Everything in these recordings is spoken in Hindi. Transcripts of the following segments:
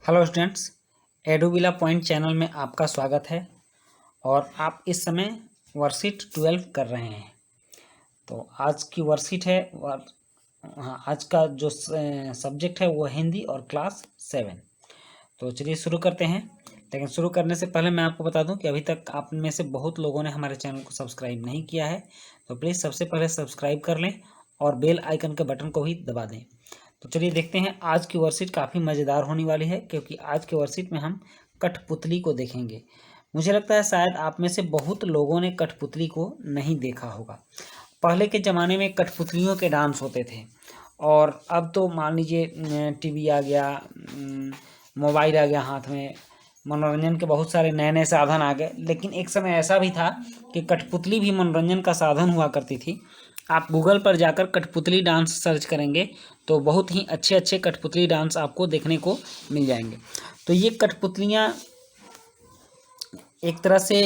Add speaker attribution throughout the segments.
Speaker 1: हेलो स्टूडेंट्स, एडुविला पॉइंट चैनल में आपका स्वागत है। और आप इस समय वर्कशीट 12 कर रहे हैं। तो आज की वर्कशीट है आज का जो सब्जेक्ट है वो हिंदी और क्लास 7। तो चलिए शुरू करते हैं। लेकिन शुरू करने से पहले मैं आपको बता दूं कि अभी तक आप में से बहुत लोगों ने हमारे चैनल को सब्सक्राइब नहीं किया है। तो प्लीज़ सबसे पहले सब्सक्राइब कर लें और बेल आइकन के बटन को भी दबा दें। तो चलिए देखते हैं, आज की वर्कशीट काफ़ी मज़ेदार होने वाली है, क्योंकि आज की वर्कशीट में हम कठपुतली को देखेंगे। मुझे लगता है शायद आप में से बहुत लोगों ने कठपुतली को नहीं देखा होगा। पहले के ज़माने में कठपुतलियों के डांस होते थे, और अब तो मान लीजिए टीवी आ गया, मोबाइल आ गया हाथ में, मनोरंजन के बहुत सारे नए नए साधन आ गए। लेकिन एक समय ऐसा भी था कि कठपुतली भी मनोरंजन का साधन हुआ करती थी। आप गूगल पर जाकर कठपुतली डांस सर्च करेंगे तो बहुत ही अच्छे अच्छे कठपुतली डांस आपको देखने को मिल जाएंगे। तो ये कठपुतलियाँ एक तरह से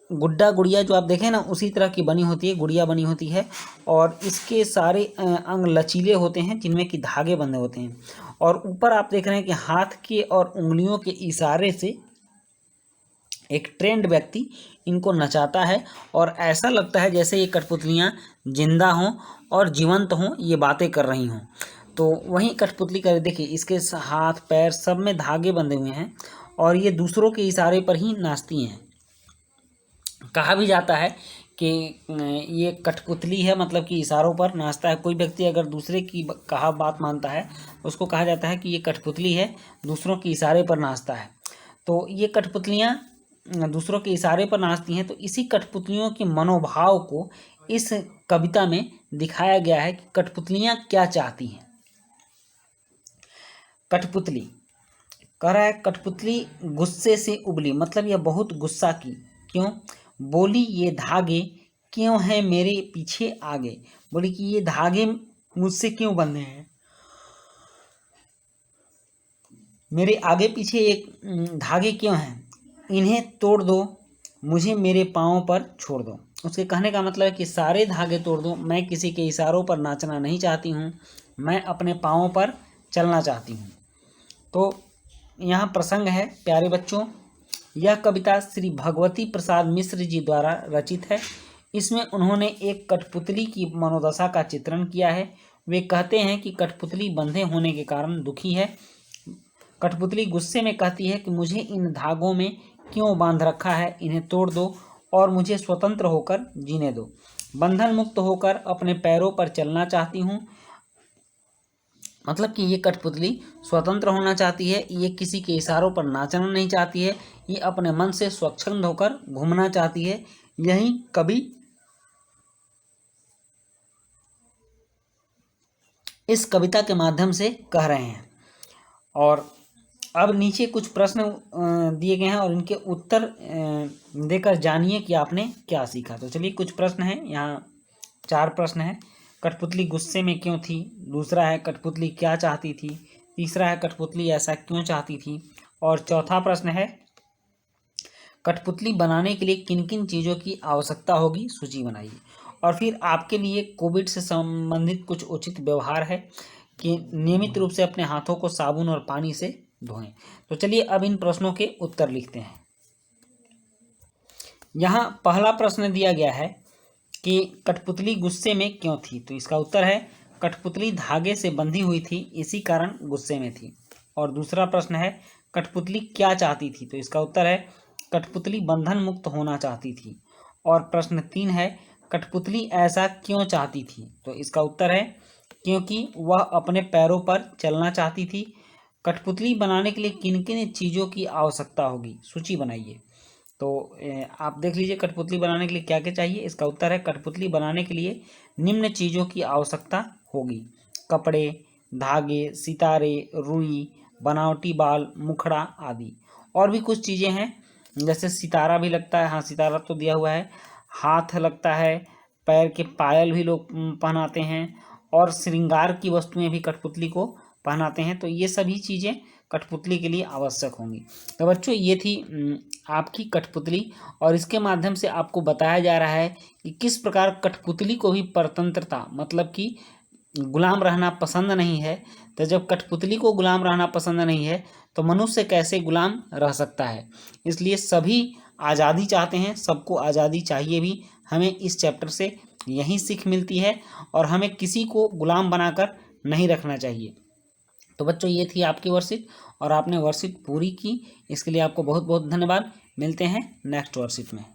Speaker 1: गुड्डा गुड़िया जो आप देखें ना, उसी तरह की बनी होती है, गुड़िया बनी होती है। और इसके सारे अंग लचीले होते हैं जिनमें कि धागे बंधे होते हैं। और ऊपर आप देख रहे हैं कि हाथ के और उंगलियों के इशारे से एक ट्रेंड व्यक्ति इनको नचाता है, और ऐसा लगता है जैसे ये कठपुतलियाँ जिंदा हों और जीवंत हों, ये बातें कर रही हों। तो वहीं कठपुतली का देखिए, इसके हाथ पैर सब में धागे बंधे हुए हैं, और ये दूसरों के इशारे पर ही नाचती हैं। कहा भी जाता है कि ये कठपुतली है, मतलब कि इशारों पर नाचता है। कोई व्यक्ति अगर दूसरे की कहा बात मानता है, उसको कहा जाता है कि ये कठपुतली है, दूसरों के इशारे पर नाचता है। तो ये कठपुतलियाँ दूसरों के इशारे पर नाचती हैं। तो इसी कठपुतलियों के मनोभाव को इस कविता में दिखाया गया है कि कठपुतलियाँ क्या चाहती हैं। कठपुतली कह रहा है, कठपुतली गुस्से से उबली, मतलब यह बहुत गुस्सा की। क्यों? बोली ये धागे क्यों हैं मेरे पीछे आगे। बोली कि ये धागे मुझसे क्यों बंधे हैं, मेरे आगे पीछे एक धागे क्यों हैं, इन्हें तोड़ दो, मुझे मेरे पाँव पर छोड़ दो। उसके कहने का मतलब है कि सारे धागे तोड़ दो, मैं किसी के इशारों पर नाचना नहीं चाहती हूँ, मैं अपने पाँव पर चलना चाहती हूँ। तो यहाँ प्रसंग है प्यारे बच्चों, यह कविता श्री भगवती प्रसाद मिश्र जी द्वारा रचित है। इसमें उन्होंने एक कठपुतली की मनोदशा का चित्रण किया है। वे कहते हैं कि कठपुतली बंधे होने के कारण दुखी है। कठपुतली गुस्से में कहती है कि मुझे इन धागों में क्यों बांध रखा है, इन्हें तोड़ दो और मुझे स्वतंत्र होकर जीने दो। बंधन मुक्त होकर अपने पैरों पर चलना चाहती हूँ। मतलब कि ये कठपुतली स्वतंत्र होना चाहती है, ये किसी के इशारों पर नाचना नहीं चाहती है, ये अपने मन से स्वच्छंद होकर घूमना चाहती है। यही कवि इस कविता के माध्यम से कह रहे हैं। और अब नीचे कुछ प्रश्न दिए गए हैं और इनके उत्तर देकर जानिए कि आपने क्या सीखा। तो चलिए कुछ प्रश्न हैं, यहाँ 4 प्रश्न हैं। कठपुतली गुस्से में क्यों थी, दूसरा है कठपुतली क्या चाहती थी, तीसरा है कठपुतली ऐसा क्यों चाहती थी, और चौथा प्रश्न है कठपुतली बनाने के लिए किन किन चीज़ों की आवश्यकता होगी, सूची बनाइए। और फिर आपके लिए कोविड से संबंधित कुछ उचित व्यवहार है कि नियमित रूप से अपने हाथों को साबुन और पानी से धोएं। तो चलिए अब इन प्रश्नों के उत्तर लिखते हैं। यहाँ पहला प्रश्न दिया गया है कि कठपुतली गुस्से में क्यों थी। तो इसका उत्तर है कठपुतली धागे से बंधी हुई थी, इसी कारण गुस्से में थी। और दूसरा प्रश्न है कठपुतली क्या चाहती थी। तो इसका उत्तर है कठपुतली बंधन मुक्त होना चाहती थी। और प्रश्न 3 है कठपुतली ऐसा क्यों चाहती थी। तो इसका उत्तर है क्योंकि वह अपने पैरों पर चलना चाहती थी। कठपुतली बनाने के लिए किन किन चीज़ों की आवश्यकता होगी, सूची बनाइए। तो आप देख लीजिए कठपुतली बनाने के लिए क्या क्या चाहिए। इसका उत्तर है कठपुतली बनाने के लिए निम्न चीज़ों की आवश्यकता होगी: कपड़े, धागे, सितारे, रुई, बनावटी बाल, मुखड़ा आदि। और भी कुछ चीज़ें हैं, जैसे सितारा भी लगता है, हाँ सितारा तो दिया हुआ है, हाथ लगता है, पैर के पायल भी लोग पहनाते हैं, और श्रृंगार की वस्तुएं भी कठपुतली को पहनाते हैं। तो ये सभी चीज़ें कठपुतली के लिए आवश्यक होंगी। तो बच्चों ये थी आपकी कठपुतली, और इसके माध्यम से आपको बताया जा रहा है कि किस प्रकार कठपुतली को भी परतंत्रता, मतलब कि गुलाम रहना पसंद नहीं है, तो जब कठपुतली को गुलाम रहना पसंद नहीं है तो मनुष्य कैसे गुलाम रह सकता है। इसलिए सभी आज़ादी चाहते हैं, सबको आज़ादी चाहिए भी। हमें इस चैप्टर से यही सीख मिलती है और हमें किसी को गुलाम बनाकर नहीं रखना चाहिए। तो बच्चों, ये थी आपकी वर्कशीट और आपने वर्कशीट पूरी की, इसके लिए आपको बहुत बहुत धन्यवाद। मिलते हैं नेक्स्ट वर्कशीट में।